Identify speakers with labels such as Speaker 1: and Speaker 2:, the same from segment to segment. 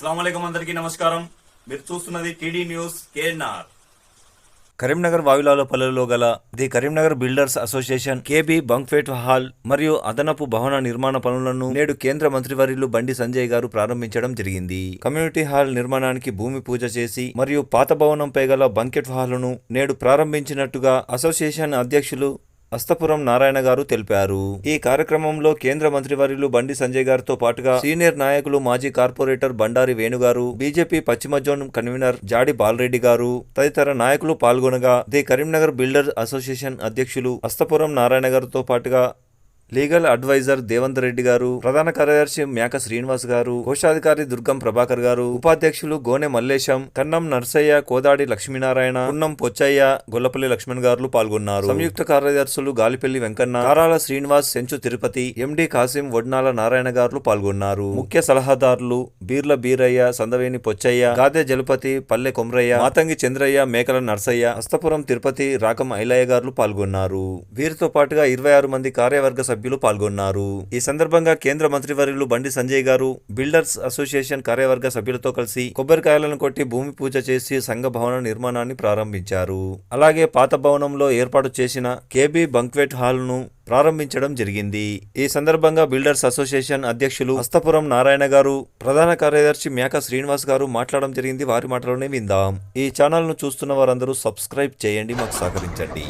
Speaker 1: అస్సలాముఅలైకుం అందరికీ నమస్కారం. మీరు చూస్తున్నది TD news KNR.
Speaker 2: Karimnagar Vavilala పల్లెలో గల the Karimnagar builders association KB banquet hall మరియు అదనపు భవన నిర్మాణ పనులను నేడు కేంద్ర మంత్రివర్యులు బండి సంజయ్ గారు ప్రారంభించడం జరిగింది. కమ్యూనిటీ హాల్ నిర్మాణానికి భూమి పూజ చేసి మరియు పాత భవనంపై గల బంకెట్ హాల్ను నేడు ప్రారంభించినట్టుగా అసోసియేషన్ అధ్యక్షులు అస్తపురం నారాయణ గారు తెలిపారు. ఈ కార్యక్రమంలో కేంద్ర మంత్రివర్యులు బండి సంజయ్ గారితో పాటుగా సీనియర్ నాయకులు మాజీ కార్పొరేటర్ బండారి వేణుగారు, బీజేపీ పశ్చిమ జోన్ కన్వీనర్ జాడి బాలరెడ్డి గారు తదితర నాయకులు పాల్గొనగా ది కరీంనగర్ బిల్డర్ అసోసియేషన్ అధ్యక్షులు అస్తపురం నారాయణ గారితో పాటుగా లీగల్ అడ్వైజర్ దేవంత్ రెడ్డి గారు, ప్రధాన కార్యదర్శి మేక శ్రీనివాస్ గారు, కోశాధికారి దుర్గం ప్రభాకర్ గారు, ఉపాధ్యక్షులు గోనె మల్లేశం, కన్నం నర్సయ్య, కోదాడి లక్ష్మీనారాయణ, పున్నం పొచ్చయ్య, గొల్లపల్లి లక్ష్మణ్ గారు పాల్గొన్నారు. సంయుక్త కార్యదర్శులు గాలిపల్లి వెంకన్న, కారాల శ్రీనివాస్, సెంచు తిరుపతి, ఎండి కాసిం, వడ్నాల నారాయణ గారు పాల్గొన్నారు. ముఖ్య సలహాదారులు బీర్ల బీరయ్య, సందవేని పొచ్చయ్య, గాదె జలపతి, పల్లె కొమరయ్య, మాతంగి చంద్రయ్య, మేకల నర్సయ్య, అస్తపురం తిరుపతి, రాకం ఐలయ్య గారు పాల్గొన్నారు. వీరితో పాటుగా 26 మంది కార్యవర్గ సభ్యులు పాల్గొన్నారు. ఈ సందర్భంగా కేంద్ర మంత్రివర్యులు బండి సంజయ్ గారు బిల్డర్స్ అసోసియేషన్ కార్యవర్గ సభ్యులతో కలిసి కొబ్బరికాయలను కొట్టి భూమి పూజ చేసి సంఘ భవన నిర్మాణాన్ని ప్రారంభించారు. అలాగే పాత భవనంలో ఏర్పాటు చేసిన కేబీ బంక్వెట్ హాల్ ను ప్రారంభించడం జరిగింది. ఈ సందర్భంగా బిల్డర్స్ అసోసియేషన్ అధ్యక్షులు అస్తపురం నారాయణ గారు, ప్రధాన కార్యదర్శి మేక శ్రీనివాస్ గారు మాట్లాడడం జరిగింది. వారి మాటలోనే విందాం. ఈ ఛానల్ ను చూస్తున్న వారందరూ సబ్స్క్రైబ్ చేయండి, మాకు సహకరించండి.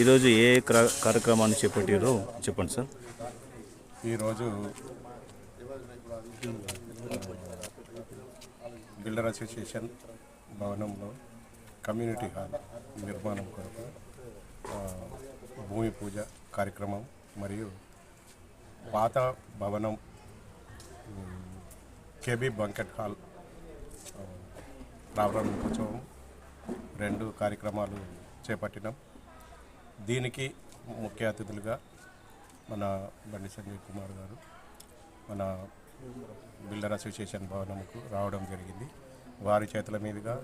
Speaker 2: ఈరోజు ఏ కార్యక్రమాన్ని చేపట్టారో చెప్పండి సార్.
Speaker 3: ఈరోజు బిల్డర్ అసోసియేషన్ భవనంలో కమ్యూనిటీ హాల్ నిర్మాణం కొరకు భూమి పూజ కార్యక్రమం మరియు పాత భవనం కేబీ బంకెట్ హాల్ ప్రారంభోత్సవం 2 కార్యక్రమాలు చేపట్టినాం. దీనికి ముఖ్య అతిథులుగా మన బండి సంజయ్ కుమార్ గారు మన బిల్డర్ అసోసియేషన్ భవనంకు రావడం జరిగింది. వారి చేతుల మీదుగా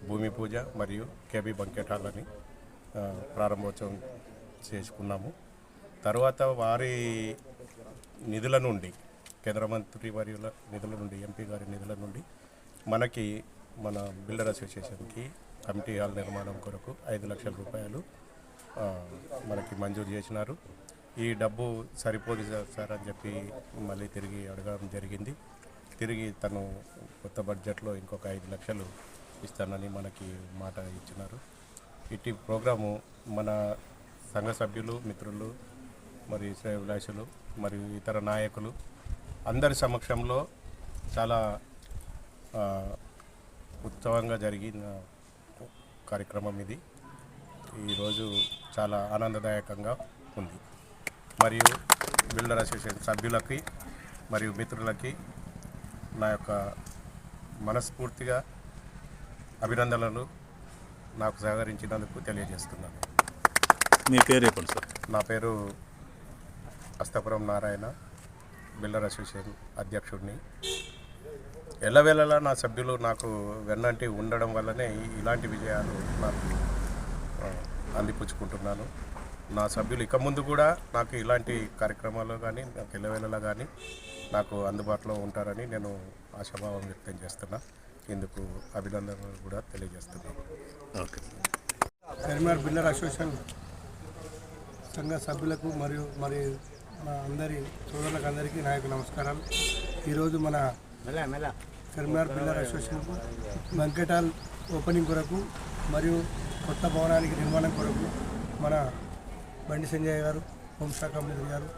Speaker 3: భూమి పూజ మరియు కేబీ బంకెట్ హాల్ అని ప్రారంభోత్సవం చేసుకున్నాము. తర్వాత వారి నిధుల నుండి, కేంద్ర మంత్రి వర్యుల నిధుల నుండి, ఎంపీ గారి నిధుల నుండి మనకి మన బిల్డర్ అసోసియేషన్కి కమిటీ హాల్ నిర్మాణం కొరకు 5 లక్షల రూపాయలు మనకి మంజూరు చేసినారు. ఈ డబ్బు సరిపోదు సార్ అని చెప్పి మళ్ళీ తిరిగి అడగడం జరిగింది. తిరిగి తను కొత్త బడ్జెట్లో ఇంకొక 5 లక్షలు ఇస్తానని మనకి మాట ఇచ్చినారు. ఇటు ప్రోగ్రాము మన సంఘ సభ్యులు, మిత్రులు మరియు శ్రేయోభిలాషులు మరియు ఇతర నాయకులు అందరి సమక్షంలో చాలా ఉత్సవంగా జరిగిన కార్యక్రమం ఇది. ఈరోజు చాలా ఆనందదాయకంగా ఉంది. మరియు బిల్డర్ అసోసియేషన్ సభ్యులకి మరియు మిత్రులకి నా యొక్క మనస్ఫూర్తిగా అభినందనలు నాకు సహకరించినందుకు తెలియజేస్తున్నాను.
Speaker 4: మీ పేరు చెప్పండి సార్.
Speaker 3: నా పేరు అస్తపురం నారాయణ, బిల్డర్ అసోసియేషన్ అధ్యక్షుడిని. ఎల్లవేళలా నా సభ్యులు నాకు వెన్నంటి ఉండడం వల్లనే ఇలాంటి విజయాలు నాకు అందిపుచ్చుకుంటున్నాను. నా సభ్యులు ఇక ముందు కూడా నాకు ఇలాంటి కార్యక్రమాల్లో కానీ, నాకు ఎల్లవేళలా కానీ నాకు అందుబాటులో ఉంటారని నేను ఆశాభావం వ్యక్తం చేస్తున్నా. ఇందుకు అభినందనలు కూడా తెలియజేస్తున్నాను.
Speaker 4: ఓకే.
Speaker 5: కరీంనగర్ బిల్డర్ అసోసియేషన్ సంఘ సభ్యులకు మరియు మా అందరి సోదరులకు అందరికీ నా యొక్క నమస్కారాలు. ఈరోజు మన కరీంనగర్ బిల్డర్ అసోసియేషన్కు బంకెట్ హాల్ ఓపెనింగ్ కొరకు మరియు కొత్త భవనానికి నిర్మాణం కొరకు మన బండి సంజయ్ గారు, హోంశాఖ మంత్రి గారు,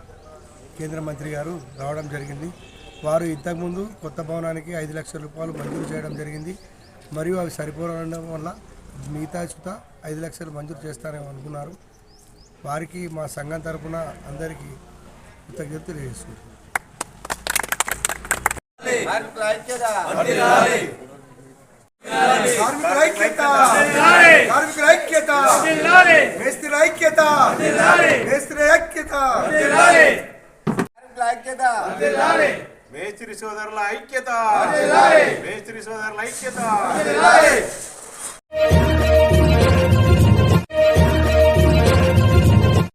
Speaker 5: కేంద్ర మంత్రి గారు రావడం జరిగింది. వారు ఇంతకుముందు కొత్త భవనానికి 5 లక్షల రూపాయలు మంజూరు చేయడం జరిగింది. మరియు అవి సరిపోవడం వల్ల మిగతా చుత 5 లక్షలు మంజూరు చేస్తారని అనుకున్నారు. వారికి మా సంఘం తరపున అందరికీ కృతజ్ఞతలు తెలియజేస్తున్నాం.
Speaker 3: మేస్త్రి సోదరుల ఐక్యత.